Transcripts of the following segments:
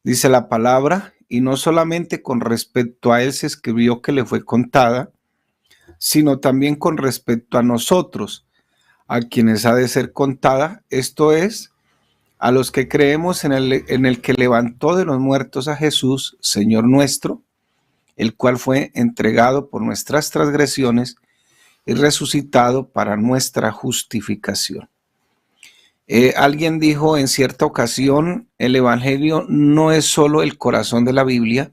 dice la palabra, y no solamente con respecto a él se escribió que le fue contada, sino también con respecto a nosotros, a quienes ha de ser contada, esto es, a los que creemos en el que levantó de los muertos a Jesús, Señor nuestro, el cual fue entregado por nuestras transgresiones y resucitado para nuestra justificación. Alguien dijo en cierta ocasión, el Evangelio no es solo el corazón de la Biblia,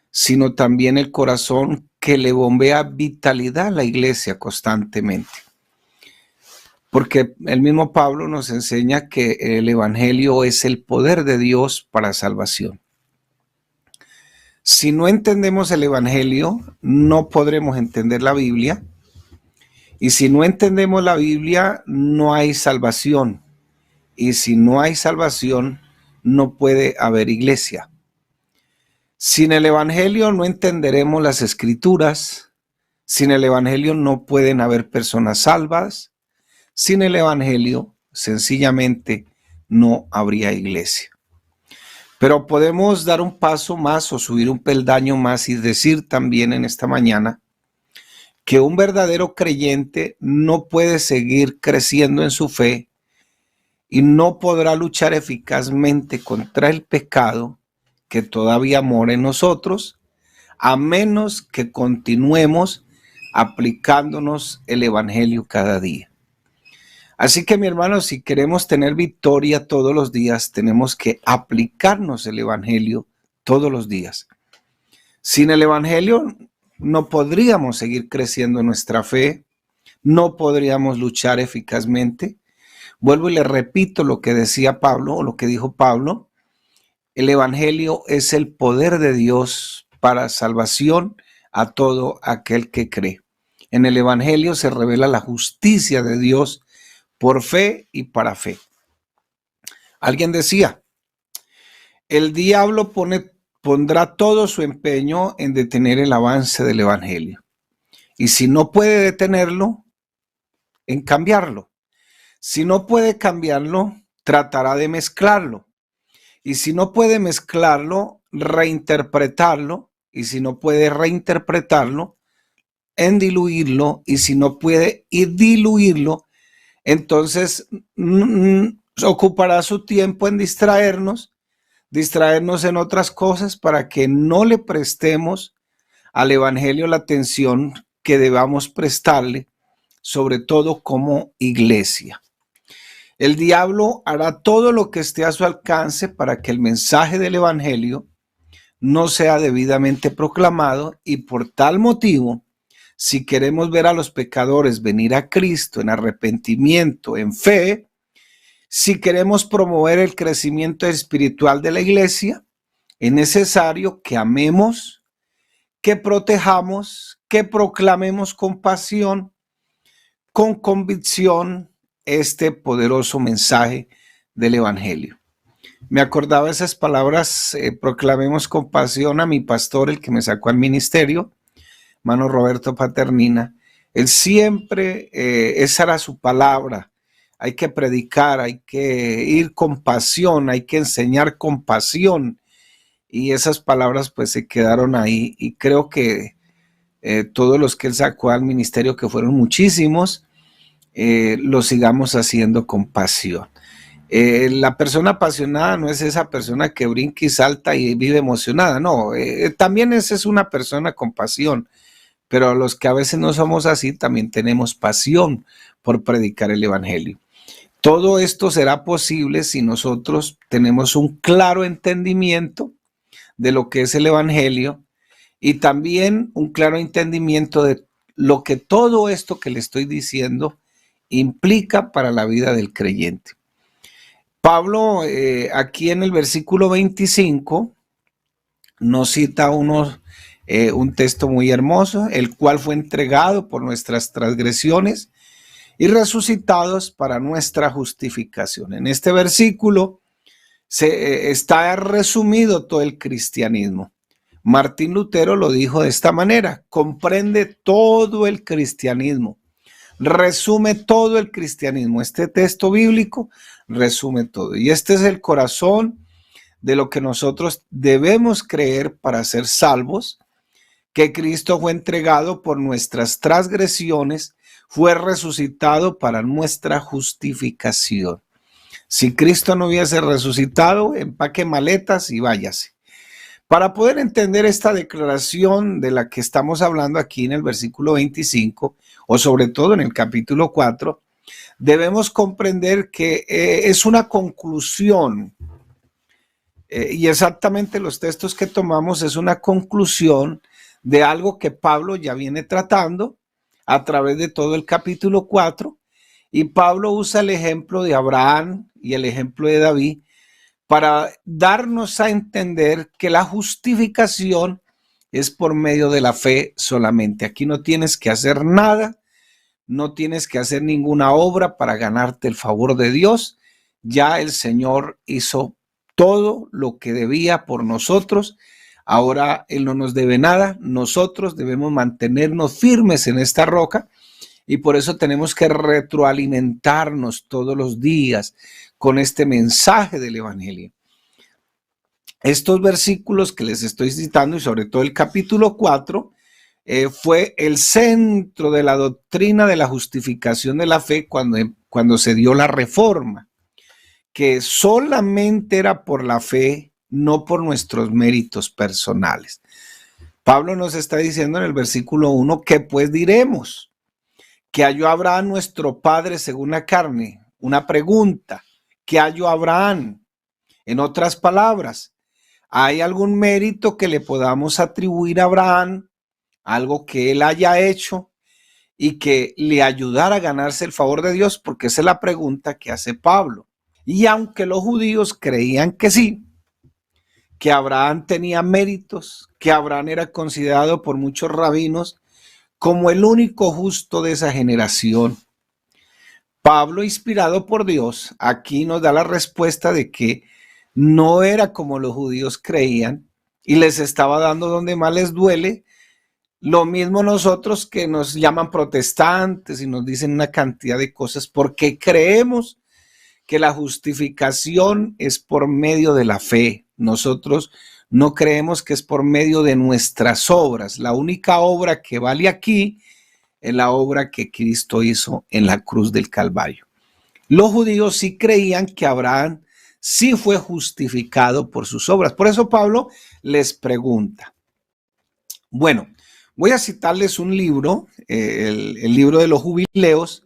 sino también el corazón que le bombea vitalidad a la iglesia constantemente. Porque el mismo Pablo nos enseña que el Evangelio es el poder de Dios para salvación. Si no entendemos el Evangelio, no podremos entender la Biblia. Y si no entendemos la Biblia, no hay salvación. Y si no hay salvación, no puede haber iglesia. Sin el Evangelio no entenderemos las Escrituras. Sin el Evangelio no pueden haber personas salvas. Sin el Evangelio, sencillamente, no habría iglesia. Pero podemos dar un paso más o subir un peldaño más y decir también en esta mañana que un verdadero creyente no puede seguir creciendo en su fe y no podrá luchar eficazmente contra el pecado que todavía mora en nosotros, a menos que continuemos aplicándonos el Evangelio cada día. Así que, mi hermano, si queremos tener victoria todos los días, tenemos que aplicarnos el Evangelio todos los días. Sin el Evangelio no podríamos seguir creciendo en nuestra fe, no podríamos luchar eficazmente. Vuelvo y le repito lo que decía Pablo, o lo que dijo Pablo. El Evangelio es el poder de Dios para salvación a todo aquel que cree. En el Evangelio se revela la justicia de Dios por fe y para fe. Alguien decía, el diablo pondrá todo su empeño en detener el avance del Evangelio. Y si no puede detenerlo, en cambiarlo. Si no puede cambiarlo, tratará de mezclarlo. Y si no puede mezclarlo, reinterpretarlo. Y si no puede reinterpretarlo, en diluirlo. Y si no puede diluirlo, entonces ocupará su tiempo en distraernos en otras cosas para que no le prestemos al Evangelio la atención que debamos prestarle, sobre todo como iglesia. El diablo hará todo lo que esté a su alcance para que el mensaje del Evangelio no sea debidamente proclamado, y por tal motivo, si queremos ver a los pecadores venir a Cristo en arrepentimiento, en fe, si queremos promover el crecimiento espiritual de la iglesia, es necesario que amemos, que protejamos, que proclamemos con pasión, con convicción, este poderoso mensaje del Evangelio. Me acordaba esas palabras, proclamemos con pasión, a mi pastor, el que me sacó al ministerio, hermano Roberto Paternina. Él siempre, esa era su palabra. Hay que predicar, hay que ir con pasión, hay que enseñar con pasión. Y esas palabras pues se quedaron ahí, y creo que todos los que él sacó al ministerio, que fueron muchísimos, lo sigamos haciendo con pasión. La persona apasionada no es esa persona que brinca y salta y vive emocionada, no, también esa es una persona con pasión, pero los que a veces no somos así también tenemos pasión por predicar el Evangelio. Todo esto será posible si nosotros tenemos un claro entendimiento de lo que es el Evangelio, y también un claro entendimiento de lo que todo esto que le estoy diciendo implica para la vida del creyente. Pablo, aquí en el versículo 25, nos cita un texto muy hermoso, el cual fue entregado por nuestras transgresiones y resucitados para nuestra justificación. En este versículo está resumido todo el cristianismo. Martín Lutero lo dijo de esta manera: comprende todo el cristianismo, resume todo el cristianismo. Este texto bíblico resume todo, y este es el corazón de lo que nosotros debemos creer para ser salvos, que Cristo fue entregado por nuestras transgresiones, fue resucitado para nuestra justificación. Si Cristo no hubiese resucitado, empaque maletas y váyase. Para poder entender esta declaración de la que estamos hablando aquí en el versículo 25, o sobre todo en el capítulo 4, debemos comprender que es una conclusión, y exactamente los textos que tomamos es una conclusión de algo que Pablo ya viene tratando a través de todo el capítulo 4, y Pablo usa el ejemplo de Abraham y el ejemplo de David para darnos a entender que la justificación es por medio de la fe solamente. Aquí no tienes que hacer nada, no tienes que hacer ninguna obra para ganarte el favor de Dios. Ya el Señor hizo todo lo que debía por nosotros. Ahora Él no nos debe nada. Nosotros debemos mantenernos firmes en esta roca y por eso tenemos que retroalimentarnos todos los días con este mensaje del Evangelio. Estos versículos que les estoy citando y sobre todo el capítulo 4 fue el centro de la doctrina de la justificación de la fe cuando se dio la reforma, que solamente era por la fe, no por nuestros méritos personales. Pablo nos está diciendo en el versículo 1, ¿qué pues diremos? ¿Que halló Abraham nuestro padre según la carne? Una pregunta, ¿qué halló Abraham? En otras palabras, ¿hay algún mérito que le podamos atribuir a Abraham? Algo que él haya hecho y que le ayudara a ganarse el favor de Dios, porque esa es la pregunta que hace Pablo. Y aunque los judíos creían que sí, que Abraham tenía méritos, que Abraham era considerado por muchos rabinos como el único justo de esa generación, Pablo, inspirado por Dios, aquí nos da la respuesta de que no era como los judíos creían y les estaba dando donde más les duele. Lo mismo nosotros que nos llaman protestantes y nos dicen una cantidad de cosas porque creemos que la justificación es por medio de la fe. Nosotros no creemos que es por medio de nuestras obras. La única obra que vale aquí es la obra que Cristo hizo en la cruz del Calvario. Los judíos sí creían que Abraham sí fue justificado por sus obras. Por eso Pablo les pregunta. Bueno, voy a citarles un libro, el libro de los Jubileos.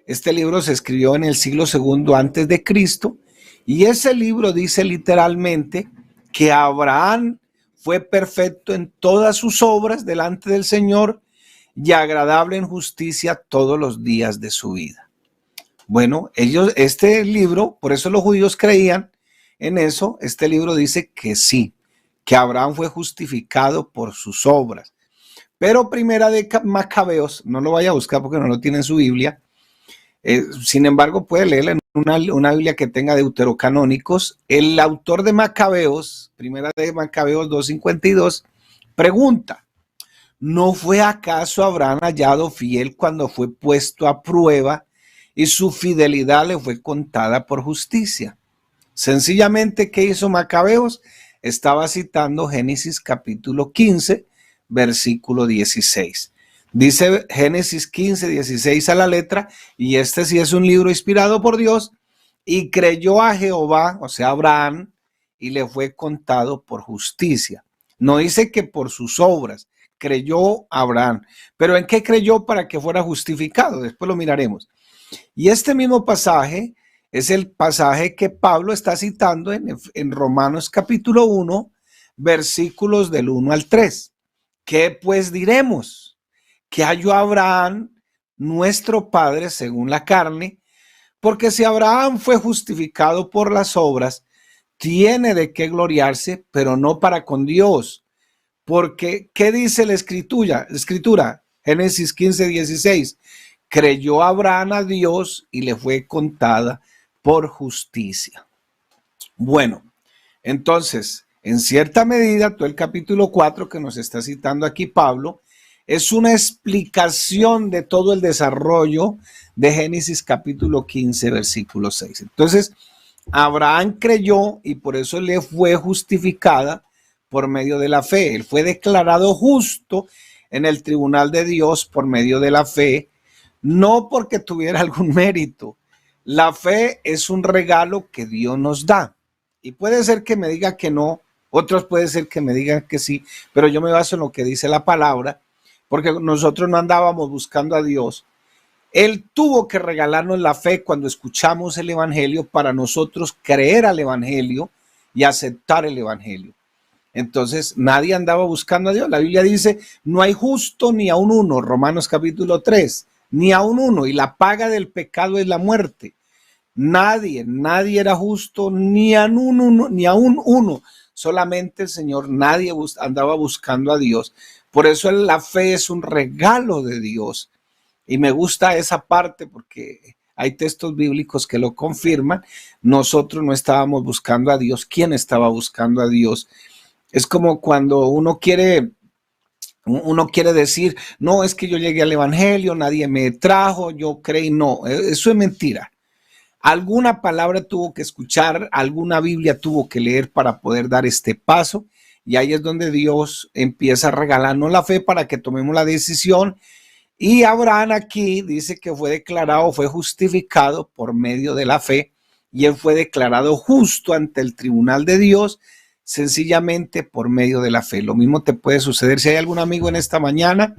Este libro se escribió en el siglo II antes de Cristo y ese libro dice literalmente que Abraham fue perfecto en todas sus obras delante del Señor y agradable en justicia todos los días de su vida. Bueno, este libro, por eso los judíos creían en eso, este libro dice que sí, que Abraham fue justificado por sus obras. Pero Primera de Macabeos, no lo vaya a buscar porque no lo tiene en su Biblia, sin embargo puede leerla en una Biblia que tenga deuterocanónicos. El autor de Macabeos, Primera de Macabeos 2:52, pregunta, ¿no fue acaso Abraham hallado fiel cuando fue puesto a prueba y su fidelidad le fue contada por justicia? Sencillamente, ¿qué hizo Macabeos? Estaba citando Génesis capítulo 15, versículo 16. Dice Génesis 15, 16 a la letra, y este sí es un libro inspirado por Dios, y creyó a Jehová, o sea, Abraham, y le fue contado por justicia. No dice que por sus obras, creyó Abraham. ¿Pero en qué creyó para que fuera justificado? Después lo miraremos. Y este mismo pasaje es el pasaje que Pablo está citando en Romanos capítulo 1, versículos del 1 al 3. ¿Qué pues diremos? Que halló Abraham, nuestro padre, según la carne, porque si Abraham fue justificado por las obras, tiene de qué gloriarse, pero no para con Dios. Porque, ¿qué dice la escritura? Génesis 15, 16. Creyó Abraham a Dios y le fue contada por justicia. Bueno, entonces, en cierta medida, todo el capítulo 4 que nos está citando aquí Pablo, es una explicación de todo el desarrollo de Génesis capítulo 15, versículo 6. Entonces, Abraham creyó y por eso le fue justificada por medio de la fe. Él fue declarado justo en el tribunal de Dios por medio de la fe, no porque tuviera algún mérito. La fe es un regalo que Dios nos da. Y puede ser que me diga que no, otros puede ser que me digan que sí, pero yo me baso en lo que dice la palabra, porque nosotros no andábamos buscando a Dios. Él tuvo que regalarnos la fe cuando escuchamos el evangelio para nosotros creer al evangelio y aceptar el evangelio. Entonces nadie andaba buscando a Dios. La Biblia dice, no hay justo ni aun uno, Romanos capítulo 3, ni aun uno, y la paga del pecado es la muerte. Nadie era justo, ni aun uno. Solamente el Señor, nadie andaba buscando a Dios. Por eso la fe es un regalo de Dios. Y me gusta esa parte porque hay textos bíblicos que lo confirman. Nosotros no estábamos buscando a Dios. ¿Quién estaba buscando a Dios? Es como cuando uno quiere decir, no, es que yo llegué al evangelio, nadie me trajo, yo creí. No, eso es mentira. Alguna palabra tuvo que escuchar, alguna Biblia tuvo que leer para poder dar este paso. Y ahí es donde Dios empieza a regalarnos la fe para que tomemos la decisión. Y Abraham aquí dice que fue declarado, fue justificado por medio de la fe, y él fue declarado justo ante el tribunal de Dios sencillamente por medio de la fe. Lo mismo te puede suceder si hay algún amigo en esta mañana.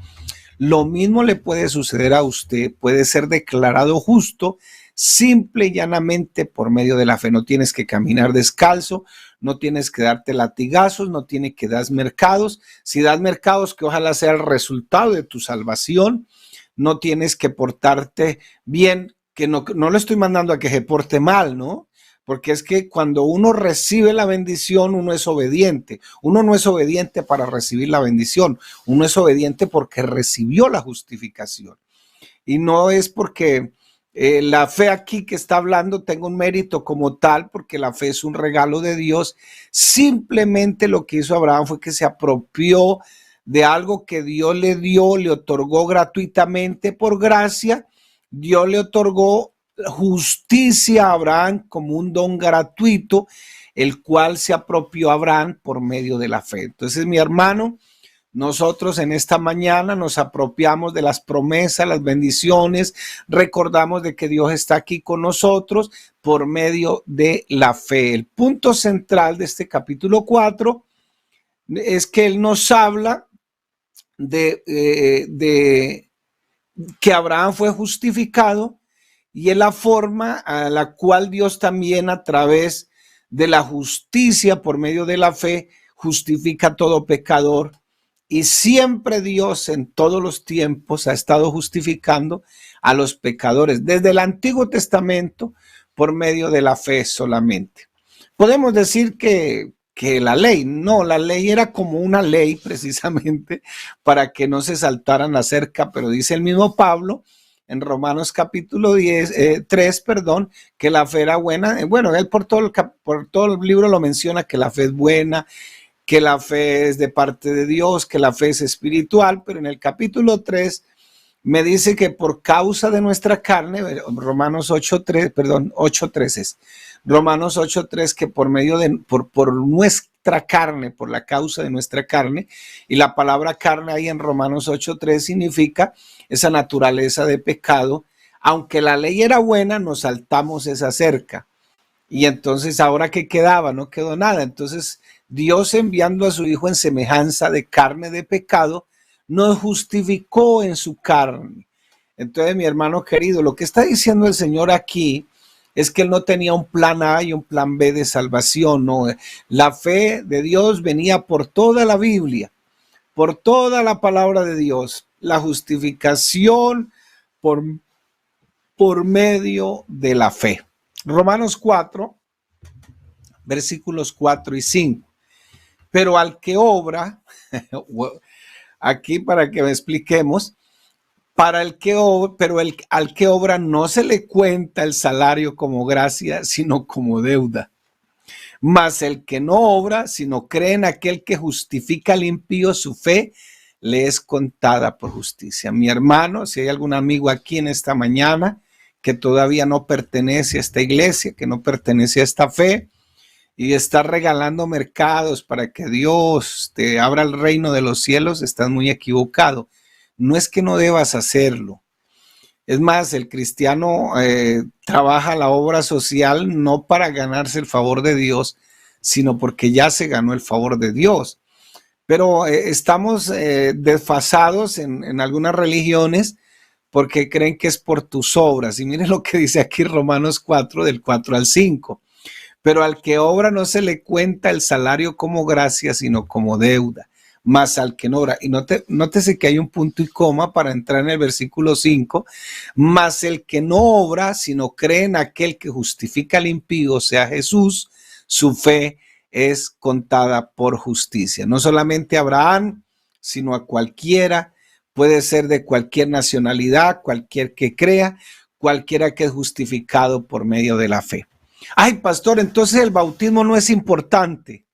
Lo mismo le puede suceder a usted. Puede ser declarado justo simple y llanamente por medio de la fe. No tienes que caminar descalzo, no tienes que darte latigazos, no tienes que dar mercados. Si das mercados, que ojalá sea el resultado de tu salvación. No tienes que portarte bien, que no lo estoy mandando a que se porte mal, ¿no? Porque es que cuando uno recibe la bendición, uno es obediente. Uno no es obediente para recibir la bendición. Uno es obediente porque recibió la justificación. Y no es porque la fe aquí que está hablando tenga un mérito como tal, porque la fe es un regalo de Dios. Simplemente lo que hizo Abraham fue que se apropió de algo que Dios le dio, le otorgó gratuitamente por gracia. Dios le otorgó justicia a Abraham como un don gratuito, el cual se apropió Abraham por medio de la fe. Entonces, mi hermano, nosotros en esta mañana nos apropiamos de las promesas, las bendiciones, recordamos de que Dios está aquí con nosotros por medio de la fe. El punto central de este capítulo 4 es que Él nos habla de que Abraham fue justificado, y es la forma a la cual Dios también, a través de la justicia por medio de la fe, justifica a todo pecador. Y siempre Dios en todos los tiempos ha estado justificando a los pecadores, desde el Antiguo Testamento, por medio de la fe solamente. Podemos decir que la ley, no, la ley era como una ley precisamente para que no se saltaran la cerca, pero dice el mismo Pablo en Romanos capítulo 3, que la fe era buena. Bueno, él por todo el libro lo menciona, que la fe es buena, que la fe es de parte de Dios, que la fe es espiritual, pero en el capítulo 3 me dice que por causa de nuestra carne, Romanos 8:3 es, Romanos 8:3, que por medio de, por nuestra carne, por la causa de nuestra carne, y la palabra carne ahí en Romanos 8:3 significa esa naturaleza de pecado. Aunque la ley era buena, nos saltamos esa cerca. Y entonces, ¿ahora qué quedaba? No quedó nada. Entonces, Dios, enviando a su Hijo en semejanza de carne de pecado, nos justificó en su carne. Entonces, mi hermano querido, lo que está diciendo el Señor aquí es que Él no tenía un plan A y un plan B de salvación. No, la fe de Dios venía por toda la Biblia, por toda la palabra de Dios. La justificación por medio de la fe. Romanos 4, versículos 4 y 5. Pero al que obra, aquí para que me expliquemos, al que obra no se le cuenta el salario como gracia, sino como deuda. Mas el que no obra, sino cree en aquel que justifica al impío, su fe le es contada por justicia. Mi hermano, si hay algún amigo aquí en esta mañana que todavía no pertenece a esta iglesia, que no pertenece a esta fe, y estás regalando mercados para que Dios te abra el reino de los cielos, estás muy equivocado. No es que no debas hacerlo. Es más, el cristiano trabaja la obra social no para ganarse el favor de Dios, sino porque ya se ganó el favor de Dios. Pero estamos desfasados en algunas religiones porque creen que es por tus obras. Y miren lo que dice aquí Romanos 4, del 4 al 5. Pero al que obra no se le cuenta el salario como gracia, sino como deuda. Más al que no obra. Y nótese que hay un punto y coma para entrar en el versículo 5. Más el que no obra, sino cree en aquel que justifica al impío, o sea, Jesús, su fe es contada por justicia. No solamente a Abraham, sino a cualquiera. Puede ser de cualquier nacionalidad, cualquier que crea, cualquiera que es justificado por medio de la fe. Ay, pastor, entonces el bautismo no es importante.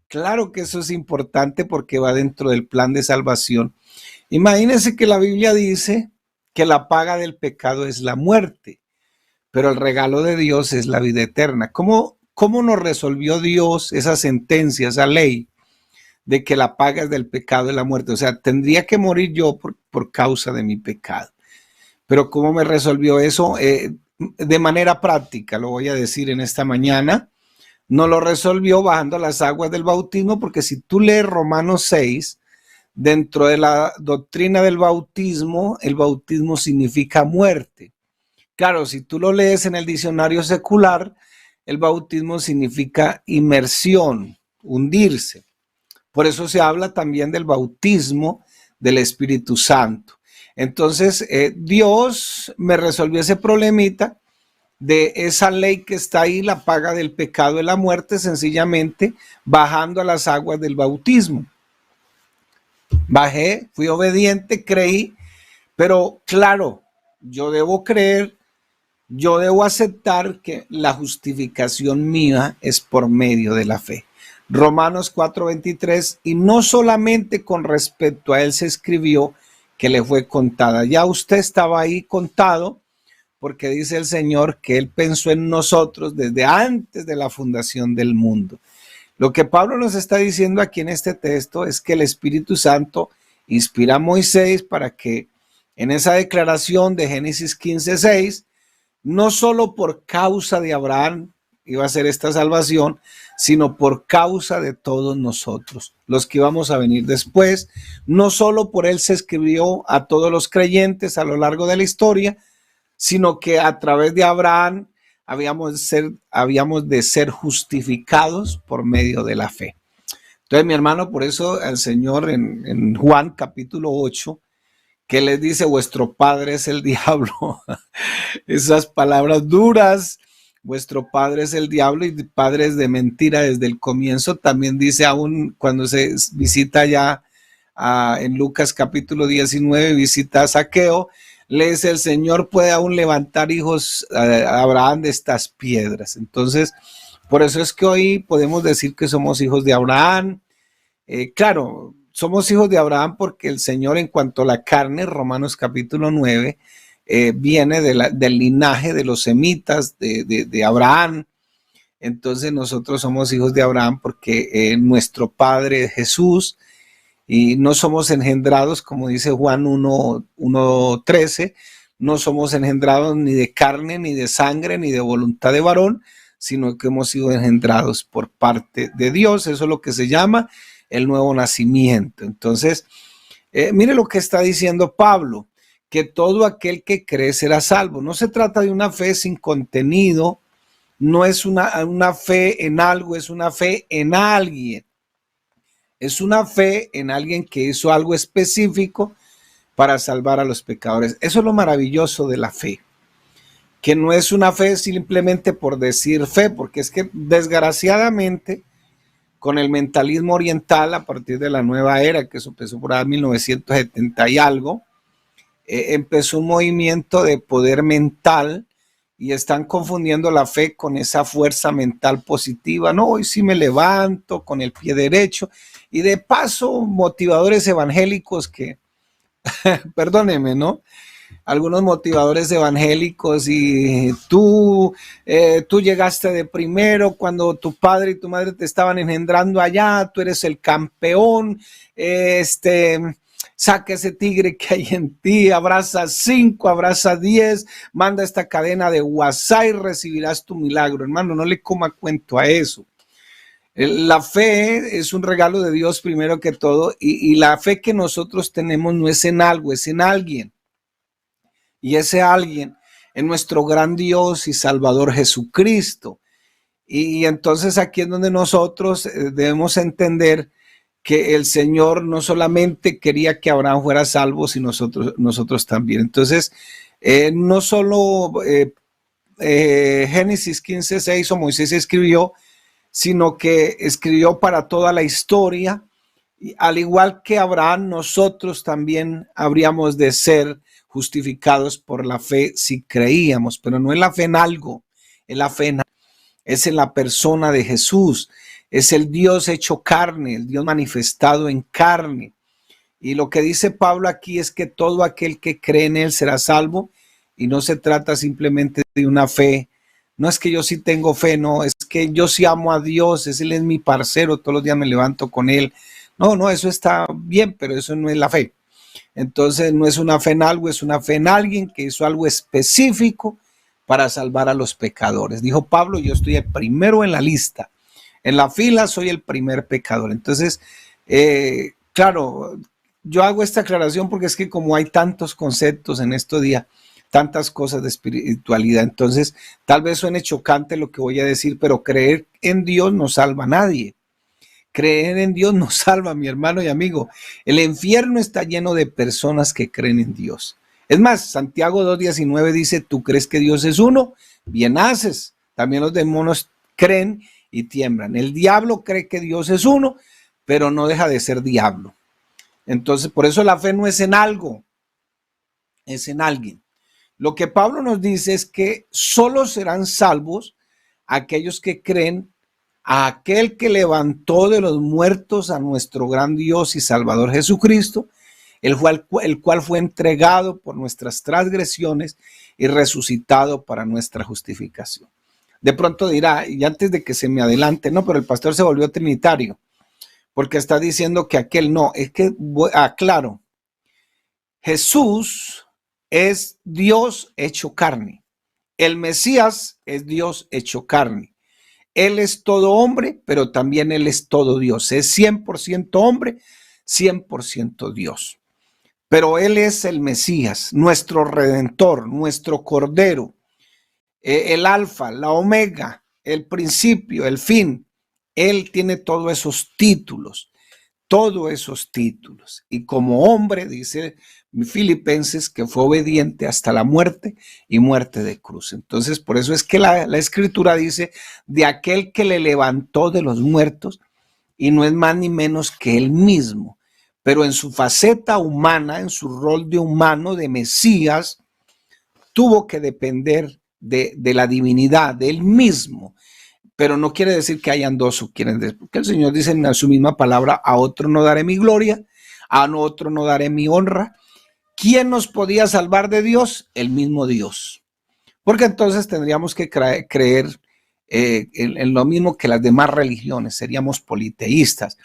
Claro que eso es importante porque va dentro del plan de salvación. Imagínense que la Biblia dice que la paga del pecado es la muerte, pero el regalo de Dios es la vida eterna. ¿Cómo nos resolvió Dios esa sentencia, esa ley de que la paga del pecado es la muerte? O sea, tendría que morir yo por causa de mi pecado. Pero ¿cómo me resolvió eso? De manera práctica, lo voy a decir en esta mañana. No lo resolvió bajando las aguas del bautismo, porque si tú lees Romanos 6, dentro de la doctrina del bautismo, el bautismo significa muerte. Claro, si tú lo lees en el diccionario secular, el bautismo significa inmersión, hundirse. Por eso se habla también del bautismo del Espíritu Santo. Entonces, Dios me resolvió ese problemita de esa ley que está ahí, la paga del pecado es la muerte, sencillamente bajando a las aguas del bautismo. Bajé, fui obediente, creí, pero claro, yo debo creer, yo debo aceptar que la justificación mía es por medio de la fe. Romanos 4:23, y no solamente con respecto a él se escribió que le fue contada. Ya usted estaba ahí contado, porque dice el Señor que Él pensó en nosotros desde antes de la fundación del mundo. Lo que Pablo nos está diciendo aquí en este texto es que el Espíritu Santo inspira a Moisés para que en esa declaración de Génesis 15:6, no solo por causa de Abraham iba a ser esta salvación, sino por causa de todos nosotros, los que íbamos a venir después. No solo por él se escribió a todos los creyentes a lo largo de la historia, sino que a través de Abraham habíamos de ser justificados por medio de la fe. Entonces, mi hermano, por eso el Señor en Juan capítulo 8, que les dice, vuestro padre es el diablo. Esas palabras duras, vuestro padre es el diablo y padre es de mentira desde el comienzo. También dice aún cuando se visita ya en Lucas capítulo 19, visita a Zaqueo, le dice, el Señor puede aún levantar hijos a Abraham de estas piedras. Entonces, por eso es que hoy podemos decir que somos hijos de Abraham. Claro, somos hijos de Abraham porque el Señor, en cuanto a la carne, Romanos capítulo 9, viene del linaje de los semitas, de Abraham. Entonces nosotros somos hijos de Abraham porque nuestro Padre Jesús, y no somos engendrados, como dice Juan 1:13, no somos engendrados ni de carne, ni de sangre, ni de voluntad de varón, sino que hemos sido engendrados por parte de Dios. Eso es lo que se llama el nuevo nacimiento. Entonces, mire lo que está diciendo Pablo, que todo aquel que cree será salvo. No se trata de una fe sin contenido, no es una fe en algo, es una fe en alguien. Es una fe en alguien que hizo algo específico para salvar a los pecadores. Eso es lo maravilloso de la fe, que no es una fe simplemente por decir fe, porque es que desgraciadamente con el mentalismo oriental a partir de la nueva era, que eso empezó por ahí en 1970 y algo, empezó un movimiento de poder mental y están confundiendo la fe con esa fuerza mental positiva. No, hoy sí me levanto con el pie derecho. Y de paso, motivadores evangélicos que, perdónenme, ¿no? algunos motivadores evangélicos y tú llegaste de primero cuando tu padre y tu madre te estaban engendrando allá, tú eres el campeón, saca ese tigre que hay en ti, abraza 5, abraza 10, manda esta cadena de WhatsApp y recibirás tu milagro. Hermano, no le coma cuento a eso. La fe es un regalo de Dios primero que todo, y la fe que nosotros tenemos no es en algo, es en alguien. Y ese alguien es nuestro gran Dios y Salvador Jesucristo. Y entonces aquí es donde nosotros debemos entender que el Señor no solamente quería que Abraham fuera salvo, sino nosotros también. Entonces, no solo Génesis 15:6 o Moisés escribió, sino que escribió para toda la historia. Y al igual que Abraham, nosotros también habríamos de ser justificados por la fe si creíamos, pero no es la fe en algo, es la fe es en la persona de Jesús, es el Dios hecho carne, el Dios manifestado en carne. Y lo que dice Pablo aquí es que todo aquel que cree en él será salvo, y no se trata simplemente de una fe. No es que yo sí tengo fe, no, es que yo sí amo a Dios, él es mi parcero, todos los días me levanto con él. No, eso está bien, pero eso no es la fe. Entonces no es una fe en algo, es una fe en alguien que hizo algo específico para salvar a los pecadores. Dijo Pablo, yo estoy el primero en la lista, en la fila soy el primer pecador. Entonces, claro, yo hago esta aclaración porque es que como hay tantos conceptos en estos días, tantas cosas de espiritualidad, entonces tal vez suene chocante lo que voy a decir, pero creer en Dios no salva a nadie. Creer en Dios nos salva, mi hermano y amigo. El infierno está lleno de personas que creen en Dios. Es más, Santiago 2:19 dice, ¿tú crees que Dios es uno? Bien haces. También los demonios creen y tiemblan. El diablo cree que Dios es uno, pero no deja de ser diablo. Entonces, por eso la fe no es en algo, es en alguien. Lo que Pablo nos dice es que solo serán salvos aquellos que creen a aquel que levantó de los muertos a nuestro gran Dios y Salvador Jesucristo, el cual fue entregado por nuestras transgresiones y resucitado para nuestra justificación. De pronto dirá, y antes de que se me adelante, no, pero el pastor se volvió trinitario, porque está diciendo que aquel no, es que aclaro, Jesús es Dios hecho carne, el Mesías es Dios hecho carne. Él es todo hombre, pero también Él es todo Dios. Es 100% hombre, 100% Dios. Pero Él es el Mesías, nuestro Redentor, nuestro Cordero, el Alfa, la Omega, el principio, el fin. Él tiene todos esos títulos. Y como hombre, dice Filipenses, que fue obediente hasta la muerte y muerte de cruz. Entonces, por eso es que la escritura dice de aquel que le levantó de los muertos, y no es más ni menos que él mismo, pero en su faceta humana, en su rol de humano, de Mesías, tuvo que depender de la divinidad, de él mismo. Pero no quiere decir que hayan dos, o quieren decir, porque el Señor dice en su misma palabra, a otro no daré mi gloria, a otro no daré mi honra. ¿Quién nos podía salvar de Dios? El mismo Dios. Porque entonces tendríamos que creer en lo mismo que las demás religiones, seríamos politeístas.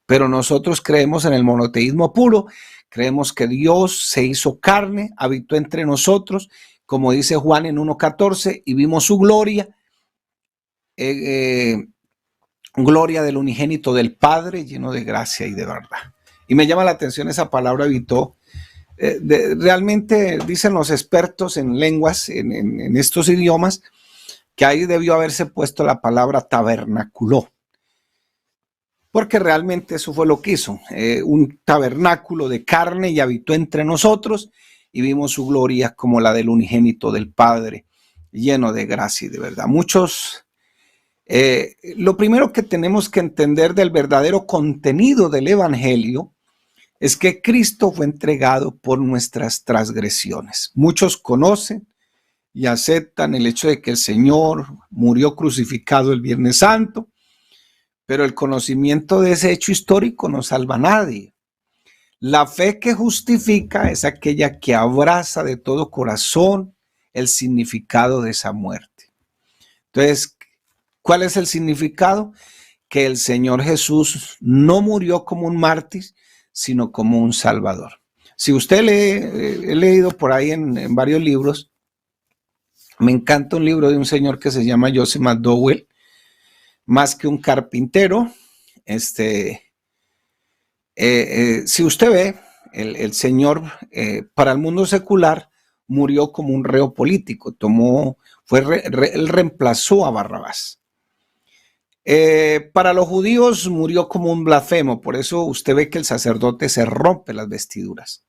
Pero nosotros creemos en el monoteísmo puro, creemos que Dios se hizo carne, habitó entre nosotros, como dice Juan en 1:14, y vimos su gloria, gloria del unigénito del Padre, lleno de gracia y de verdad. Y me llama la atención esa palabra habitó. Realmente dicen los expertos en lenguas, en estos idiomas, que ahí debió haberse puesto la palabra tabernaculó, porque realmente eso fue lo que hizo, un tabernáculo de carne, y habitó entre nosotros, y vimos su gloria como la del unigénito del Padre, lleno de gracia y de verdad. Lo primero que tenemos que entender del verdadero contenido del Evangelio es que Cristo fue entregado por nuestras transgresiones. Muchos conocen y aceptan el hecho de que el Señor murió crucificado el Viernes Santo, pero el conocimiento de ese hecho histórico no salva a nadie. La fe que justifica es aquella que abraza de todo corazón el significado de esa muerte. Entonces, ¿cuál es el significado? Que el Señor Jesús no murió como un mártir, sino como un salvador. Si usted lee, he leído por ahí en varios libros, me encanta un libro de un señor que se llama Joseph McDowell, Más que un carpintero. Si usted ve, el Señor para el mundo secular murió como un reo político, él reemplazó a Barrabás. Para los judíos murió como un blasfemo, por eso usted ve que el sacerdote se rompe las vestiduras.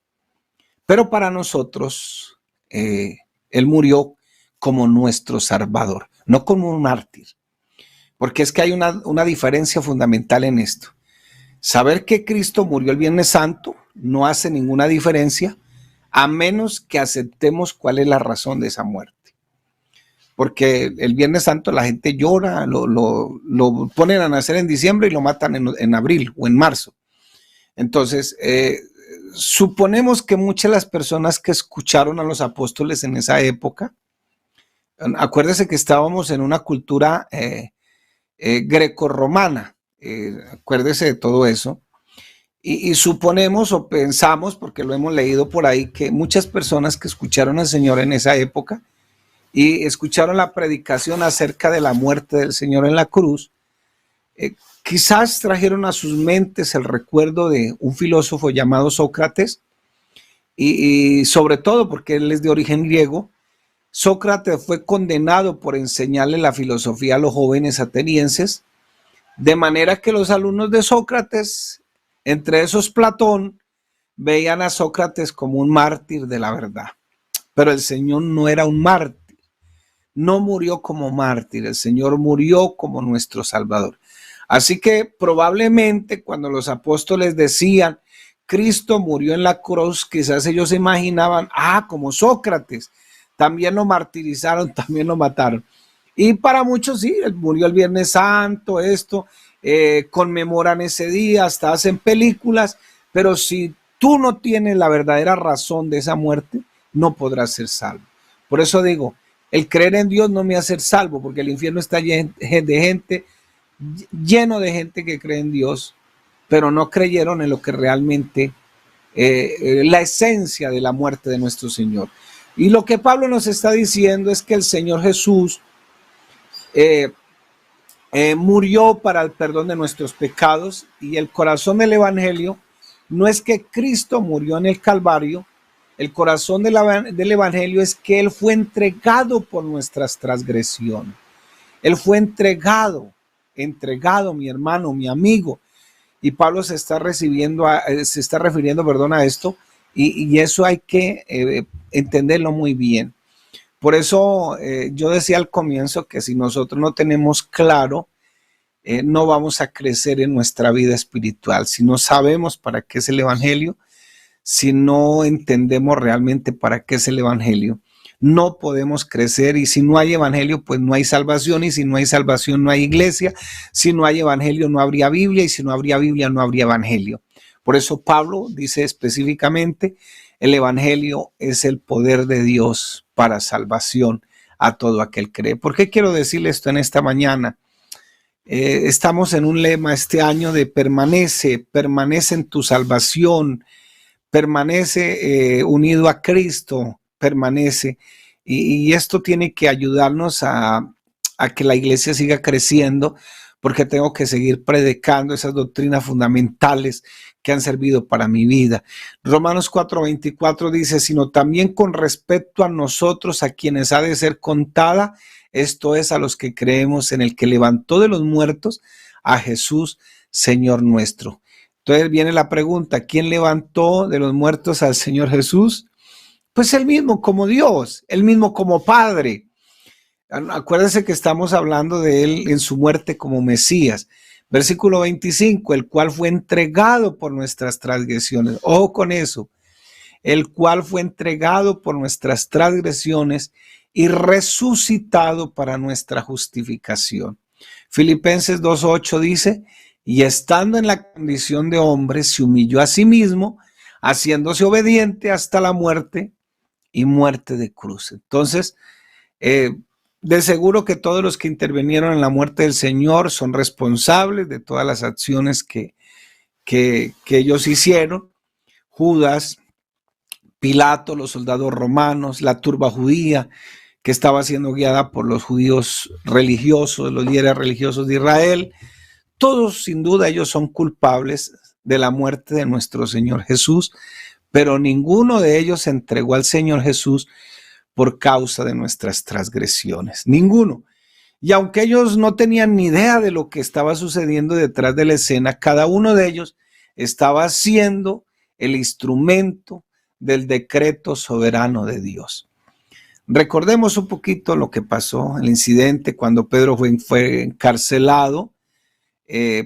Pero para nosotros, él murió como nuestro salvador, no como un mártir. Porque es que hay una diferencia fundamental en esto. Saber que Cristo murió el Viernes Santo no hace ninguna diferencia a menos que aceptemos cuál es la razón de esa muerte. Porque el Viernes Santo la gente llora, lo ponen a nacer en diciembre y lo matan en abril o en marzo. Entonces, suponemos que muchas de las personas que escucharon a los apóstoles en esa época, acuérdese que estábamos en una cultura grecorromana, acuérdese de todo eso, y suponemos o pensamos, porque lo hemos leído por ahí, que muchas personas que escucharon al Señor en esa época y escucharon la predicación acerca de la muerte del Señor en la cruz, quizás trajeron a sus mentes el recuerdo de un filósofo llamado Sócrates, y sobre todo porque él es de origen griego. Sócrates fue condenado por enseñarle la filosofía a los jóvenes atenienses, de manera que los alumnos de Sócrates, entre esos Platón, veían a Sócrates como un mártir de la verdad. Pero el Señor no era un mártir, no murió como mártir, el Señor murió como nuestro Salvador. Así que probablemente cuando los apóstoles decían, Cristo murió en la cruz, quizás ellos se imaginaban, como Sócrates, también lo martirizaron, también lo mataron. Y para muchos sí, él murió el Viernes Santo, conmemoran ese día, hasta hacen películas, pero si tú no tienes la verdadera razón de esa muerte, no podrás ser salvo. Por eso digo, el creer en Dios no me hace salvo, porque el infierno está lleno de gente que cree en Dios, pero no creyeron en lo que realmente, la esencia de la muerte de nuestro Señor. Y lo que Pablo nos está diciendo es que el Señor Jesús murió para el perdón de nuestros pecados, y el corazón del Evangelio no es que Cristo murió en el Calvario, el corazón del Evangelio es que Él fue entregado por nuestras transgresiones. Él fue entregado, mi hermano, mi amigo. Y Pablo se está refiriendo a esto, y eso hay que entenderlo muy bien. Por eso yo decía al comienzo que si nosotros no tenemos claro, no vamos a crecer en nuestra vida espiritual. Si no sabemos para qué es el Evangelio, si no entendemos realmente para qué es el Evangelio, no podemos crecer. Y si no hay Evangelio, pues no hay salvación, y si no hay salvación, no hay iglesia. Si no hay Evangelio, no habría Biblia, y si no habría Biblia, no habría Evangelio. Por eso Pablo dice específicamente, el Evangelio es el poder de Dios para salvación a todo aquel que cree. ¿Por qué quiero decirle esto en esta mañana? Estamos en un lema este año de permanece en tu salvación, permanece unido a Cristo, permanece. Y esto tiene que ayudarnos a que la iglesia siga creciendo, porque tengo que seguir predicando esas doctrinas fundamentales que han servido para mi vida. Romanos 4:24 dice, sino también con respecto a nosotros, a quienes ha de ser contada, esto es, a los que creemos en el que levantó de los muertos a Jesús, Señor nuestro. Entonces viene la pregunta, ¿quién levantó de los muertos al Señor Jesús? Pues él mismo como Dios, él mismo como Padre. Acuérdense que estamos hablando de él en su muerte como Mesías. Versículo 25, el cual fue entregado por nuestras transgresiones. Ojo con eso. El cual fue entregado por nuestras transgresiones y resucitado para nuestra justificación. Filipenses 2:8 dice, y estando en la condición de hombre, se humilló a sí mismo, haciéndose obediente hasta la muerte y muerte de cruz. Entonces, de seguro que todos los que intervinieron en la muerte del Señor son responsables de todas las acciones que ellos hicieron. Judas, Pilato, los soldados romanos, la turba judía que estaba siendo guiada por los judíos religiosos, los líderes religiosos de Israel. Todos, sin duda, ellos son culpables de la muerte de nuestro Señor Jesús, pero ninguno de ellos se entregó al Señor Jesús por causa de nuestras transgresiones. Ninguno. Y aunque ellos no tenían ni idea de lo que estaba sucediendo detrás de la escena, cada uno de ellos estaba siendo el instrumento del decreto soberano de Dios. Recordemos un poquito lo que pasó, el incidente cuando Pedro fue encarcelado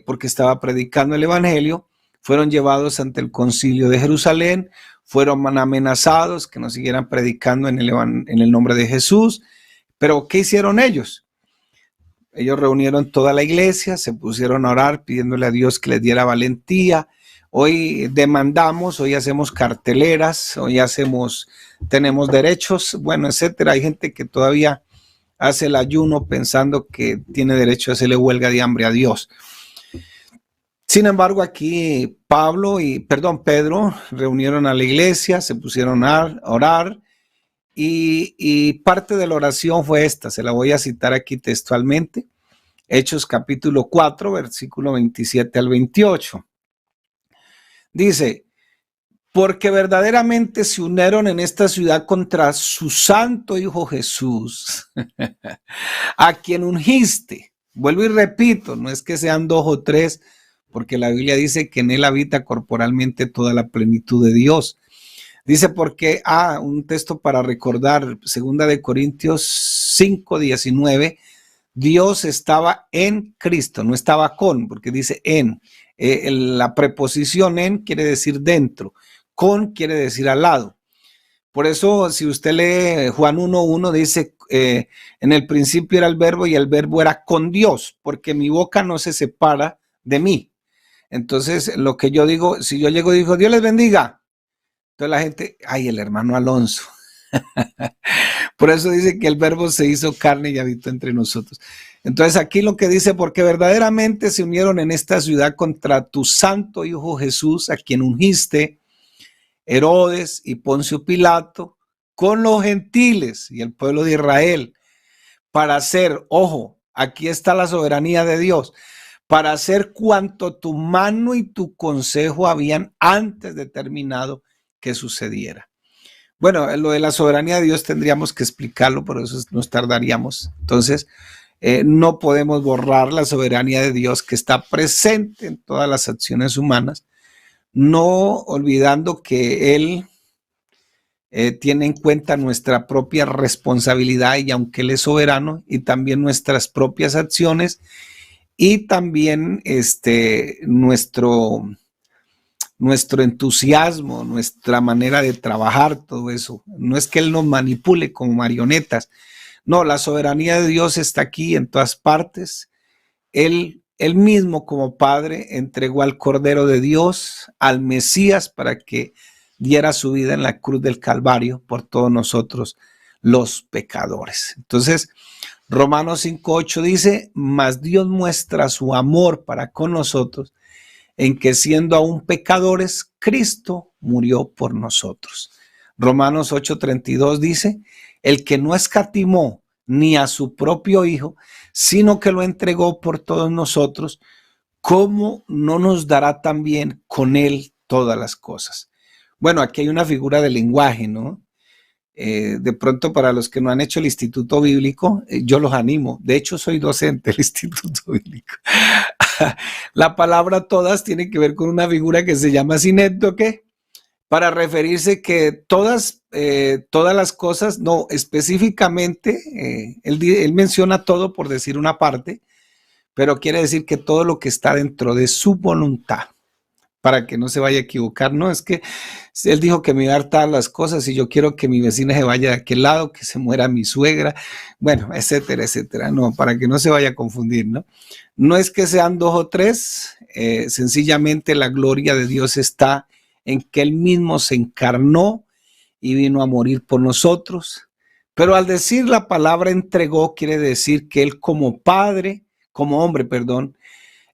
porque estaba predicando el evangelio. Fueron llevados ante el concilio de Jerusalén, fueron amenazados que no siguieran predicando en el nombre de Jesús. Pero ¿qué hicieron ellos? Ellos reunieron toda la iglesia, se pusieron a orar pidiéndole a Dios que les diera valentía. Hoy demandamos, hoy hacemos carteleras, hoy tenemos derechos, bueno, etcétera. Hay gente que todavía hace el ayuno pensando que tiene derecho a hacerle huelga de hambre a Dios. Sin embargo, aquí Pedro reunieron a la iglesia, se pusieron a orar y parte de la oración fue esta, se la voy a citar aquí textualmente. Hechos capítulo 4, versículo 27 al 28. Dice, porque verdaderamente se unieron en esta ciudad contra su santo Hijo Jesús, a quien ungiste. Vuelvo y repito, no es que sean 2 o 3, porque la Biblia dice que en él habita corporalmente toda la plenitud de Dios. Dice porque, un texto para recordar, 2 de Corintios 5, 19, Dios estaba en Cristo, no estaba con, porque dice en. La preposición en quiere decir dentro, con quiere decir al lado. Por eso, si usted lee Juan 1:1, dice, en el principio era el verbo y el verbo era con Dios, porque mi boca no se separa de mí. Entonces, lo que yo digo, si yo llego y digo, Dios les bendiga, entonces la gente, ay, el hermano Alonso. Por eso dice que el verbo se hizo carne y habitó entre nosotros. Entonces aquí lo que dice, porque verdaderamente se unieron en esta ciudad contra tu santo Hijo Jesús, a quien ungiste, Herodes y Poncio Pilato, con los gentiles y el pueblo de Israel, para hacer, ojo, aquí está la soberanía de Dios, para hacer cuanto tu mano y tu consejo habían antes determinado que sucediera. Bueno, lo de la soberanía de Dios tendríamos que explicarlo, por eso nos tardaríamos. Entonces, no podemos borrar la soberanía de Dios que está presente en todas las acciones humanas, no olvidando que Él tiene en cuenta nuestra propia responsabilidad y aunque Él es soberano, y también nuestras propias acciones y también nuestro entusiasmo, nuestra manera de trabajar, todo eso. No es que Él nos manipule como marionetas. No, la soberanía de Dios está aquí en todas partes. Él mismo como Padre entregó al Cordero de Dios, al Mesías, para que diera su vida en la cruz del Calvario por todos nosotros los pecadores. Entonces, Romanos 5:8 dice, mas Dios muestra su amor para con nosotros en que siendo aún pecadores, Cristo murió por nosotros. Romanos 8:32 dice, el que no escatimó ni a su propio Hijo, sino que lo entregó por todos nosotros, ¿cómo no nos dará también con él todas las cosas? Bueno, aquí hay una figura de lenguaje, ¿no? De pronto para los que no han hecho el Instituto Bíblico, yo los animo. De hecho, soy docente del Instituto Bíblico. La palabra todas tiene que ver con una figura que se llama sinécdoque, para referirse que todas las cosas, no, específicamente, él menciona todo por decir una parte, pero quiere decir que todo lo que está dentro de su voluntad, para que no se vaya a equivocar. No, es que él dijo que me iba a dar todas las cosas y yo quiero que mi vecina se vaya de aquel lado, que se muera mi suegra, bueno, etcétera, etcétera. No, para que no se vaya a confundir, ¿no? No es que sean 2 o 3, sencillamente la gloria de Dios está en que Él mismo se encarnó y vino a morir por nosotros. Pero al decir la palabra entregó, quiere decir que Él como padre, como hombre, perdón,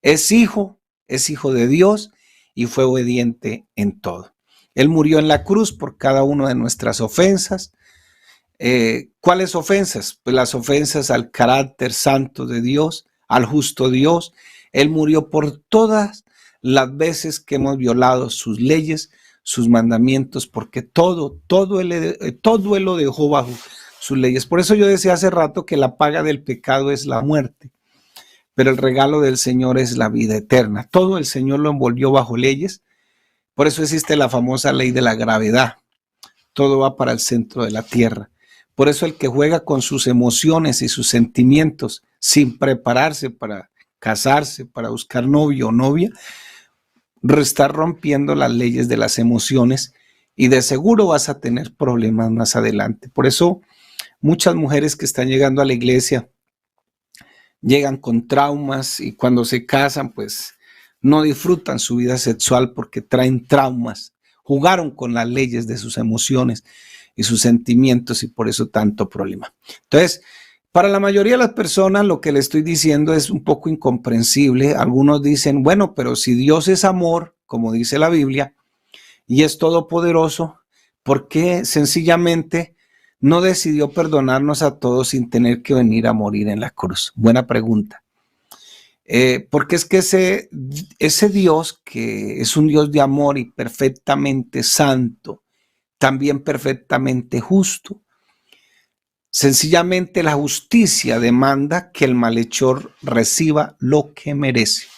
es hijo de Dios y fue obediente en todo. Él murió en la cruz por cada una de nuestras ofensas. ¿Cuáles ofensas? Pues las ofensas al carácter santo de Dios, al justo Dios. Él murió por todas las veces que hemos violado sus leyes, sus mandamientos, porque todo él lo dejó bajo sus leyes. Por eso yo decía hace rato que la paga del pecado es la muerte, pero el regalo del Señor es la vida eterna. Todo el Señor lo envolvió bajo leyes. Por eso existe la famosa ley de la gravedad. Todo va para el centro de la tierra. Por eso el que juega con sus emociones y sus sentimientos sin prepararse para casarse, para buscar novio o novia, está rompiendo las leyes de las emociones y de seguro vas a tener problemas más adelante. Por eso muchas mujeres que están llegando a la iglesia llegan con traumas y cuando se casan pues no disfrutan su vida sexual porque traen traumas. Jugaron con las leyes de sus emociones y sus sentimientos y por eso tanto problema. Entonces, para la mayoría de las personas lo que le estoy diciendo es un poco incomprensible. Algunos dicen, bueno, pero si Dios es amor, como dice la Biblia, y es todopoderoso, ¿por qué sencillamente no decidió perdonarnos a todos sin tener que venir a morir en la cruz? Buena pregunta. Porque es que ese Dios, que es un Dios de amor y perfectamente santo, también perfectamente justo, sencillamente la justicia demanda que el malhechor reciba lo que merece.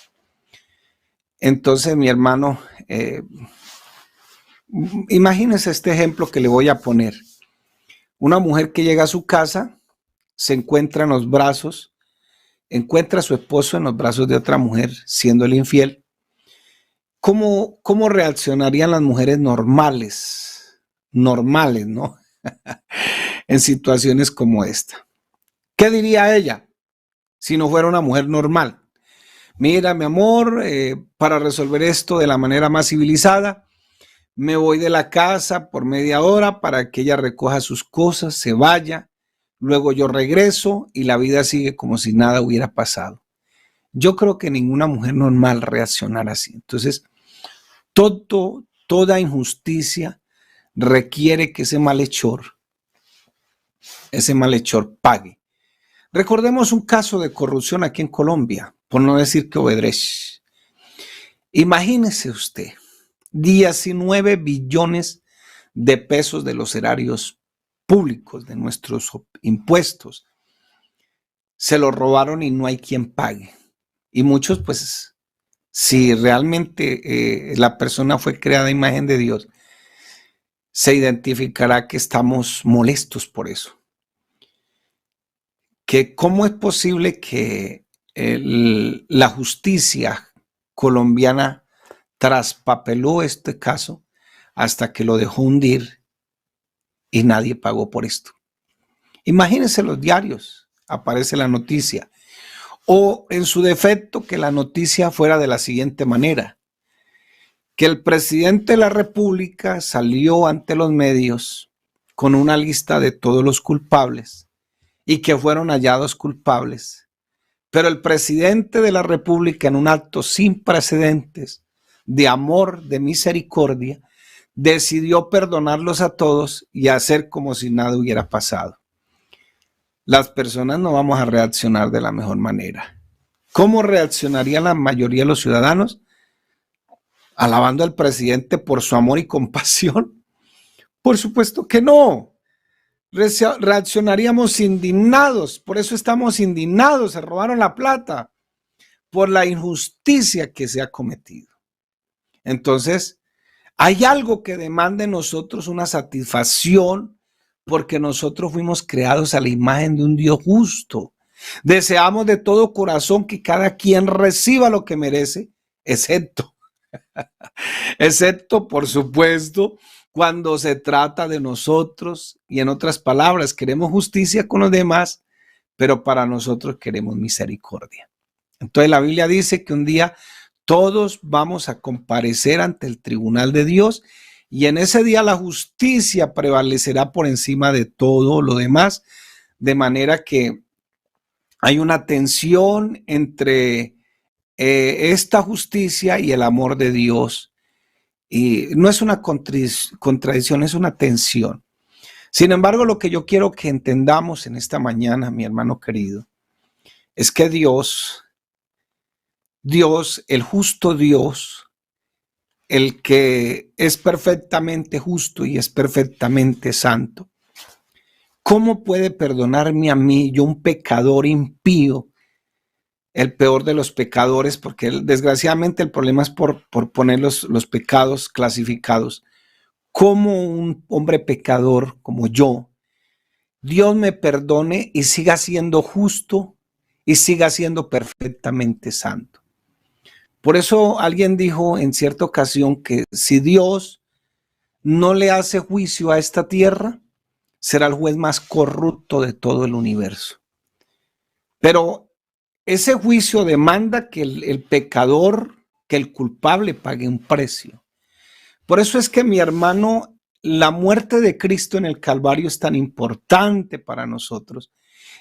Entonces, mi hermano, imagínese este ejemplo que le voy a poner. Una mujer que llega a su casa, se encuentra en los brazos, encuentra a su esposo en los brazos de otra mujer, siendo el infiel. ¿Cómo reaccionarían las mujeres normales, ¿no? En situaciones como esta? ¿Qué diría ella si no fuera una mujer normal? Mira, mi amor, para resolver esto de la manera más civilizada, me voy de la casa por media hora para que ella recoja sus cosas, se vaya, luego yo regreso y la vida sigue como si nada hubiera pasado. Yo creo que ninguna mujer normal reaccionará así. Entonces, toda injusticia requiere que ese malhechor pague. Recordemos un caso de corrupción aquí en Colombia, por no decir que Odebrecht. Imagínese usted, 19 billones de pesos de los erarios públicos, de nuestros impuestos, se los robaron y no hay quien pague. Y muchos, pues, si realmente la persona fue creada a imagen de Dios, se identificará que estamos molestos por eso. Que cómo es posible que la justicia colombiana traspapeló este caso hasta que lo dejó hundir y nadie pagó por esto. Imagínense los diarios, aparece la noticia, o en su defecto que la noticia fuera de la siguiente manera, que el presidente de la República salió ante los medios con una lista de todos los culpables y que fueron hallados culpables, pero el presidente de la República, en un acto sin precedentes de amor, de misericordia, decidió perdonarlos a todos y hacer como si nada hubiera pasado. Las personas no vamos a reaccionar de la mejor manera. ¿Cómo reaccionaría la mayoría de los ciudadanos? ¿Alabando al presidente por su amor y compasión? Por supuesto que no. Reaccionaríamos indignados. Por eso estamos indignados. Se robaron la plata por la injusticia que se ha cometido. Entonces, hay algo que demanda en nosotros una satisfacción porque nosotros fuimos creados a la imagen de un Dios justo. Deseamos de todo corazón que cada quien reciba lo que merece, excepto, por supuesto, cuando se trata de nosotros y en otras palabras, queremos justicia con los demás, pero para nosotros queremos misericordia. Entonces la Biblia dice que un día Todos vamos a comparecer ante el tribunal de Dios y en ese día la justicia prevalecerá por encima de todo lo demás, de manera que hay una tensión entre esta justicia y el amor de Dios. Y no es una contradicción, es una tensión. Sin embargo, lo que yo quiero que entendamos en esta mañana, mi hermano querido, es que Dios, el justo Dios, el que es perfectamente justo y es perfectamente santo, ¿cómo puede perdonarme a mí, yo un pecador impío, el peor de los pecadores? Porque desgraciadamente el problema es por poner los pecados clasificados. ¿Cómo un hombre pecador como yo, Dios me perdone y siga siendo justo y siga siendo perfectamente santo? Por eso alguien dijo en cierta ocasión que si Dios no le hace juicio a esta tierra, será el juez más corrupto de todo el universo. Pero ese juicio demanda que el pecador, que el culpable pague un precio. Por eso es que, mi hermano, la muerte de Cristo en el Calvario es tan importante para nosotros.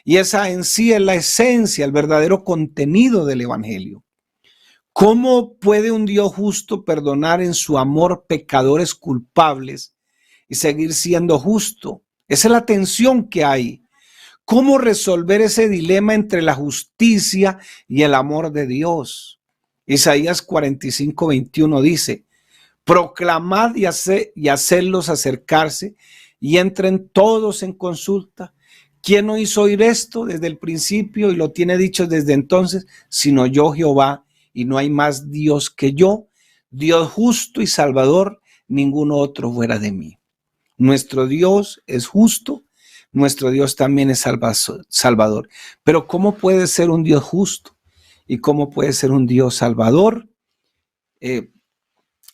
Y esa en sí es la esencia, el verdadero contenido del Evangelio. ¿Cómo puede un Dios justo perdonar en su amor pecadores culpables y seguir siendo justo? Esa es la tensión que hay. ¿Cómo resolver ese dilema entre la justicia y el amor de Dios? Isaías 45:21 dice: proclamad y hacedlos acercarse y entren todos en consulta. ¿Quién no hizo oír esto desde el principio y lo tiene dicho desde entonces? Sino yo, Jehová, y no hay más Dios que yo, Dios justo y salvador, ninguno otro fuera de mí. Nuestro Dios es justo, nuestro Dios también es salvador. Pero ¿cómo puede ser un Dios justo y cómo puede ser un Dios salvador?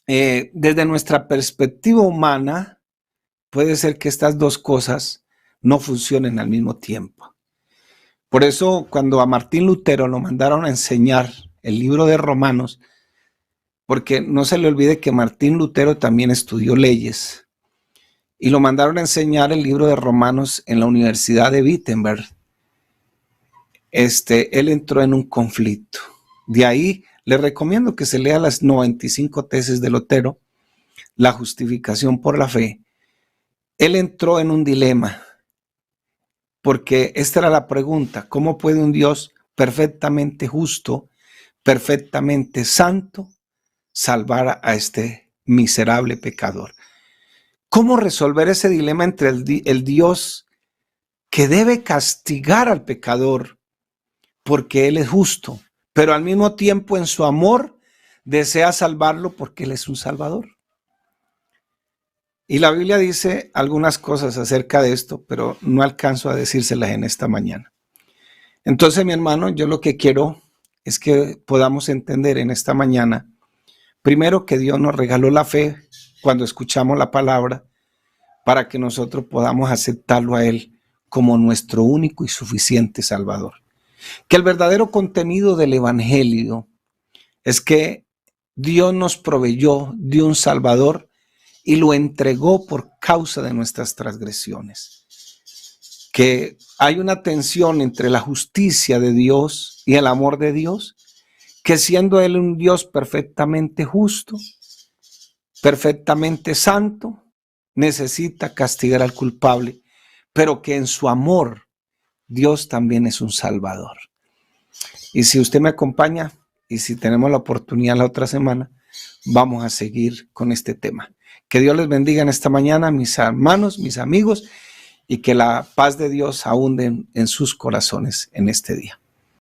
Desde nuestra perspectiva humana, puede ser que estas dos cosas no funcionen al mismo tiempo. Por eso, cuando a Martín Lutero lo mandaron a enseñar el libro de Romanos, porque no se le olvide que Martín Lutero también estudió leyes, y lo mandaron a enseñar el libro de Romanos en la Universidad de Wittenberg, él entró en un conflicto. De ahí le recomiendo que se lea las 95 tesis de Lutero, la justificación por la fe. Él entró en un dilema, porque esta era la pregunta: ¿cómo puede un Dios perfectamente justo, perfectamente santo, salvar a este miserable pecador? ¿Cómo resolver ese dilema entre el Dios que debe castigar al pecador porque Él es justo, pero al mismo tiempo en su amor desea salvarlo porque Él es un salvador? Y la Biblia dice algunas cosas acerca de esto, pero no alcanzo a decírselas en esta mañana. Entonces, mi hermano, yo lo que quiero es que podamos entender en esta mañana, primero, que Dios nos regaló la fe cuando escuchamos la palabra, para que nosotros podamos aceptarlo a Él como nuestro único y suficiente Salvador. Que el verdadero contenido del Evangelio es que Dios nos proveyó de un Salvador y lo entregó por causa de nuestras transgresiones. Que hay una tensión entre la justicia de Dios y el amor de Dios, que siendo Él un Dios perfectamente justo, perfectamente santo, necesita castigar al culpable, pero que en su amor Dios también es un salvador. Y si usted me acompaña y si tenemos la oportunidad la otra semana, vamos a seguir con este tema. Que Dios les bendiga en esta mañana, mis hermanos, mis amigos, y que la paz de Dios abunde en sus corazones en este día.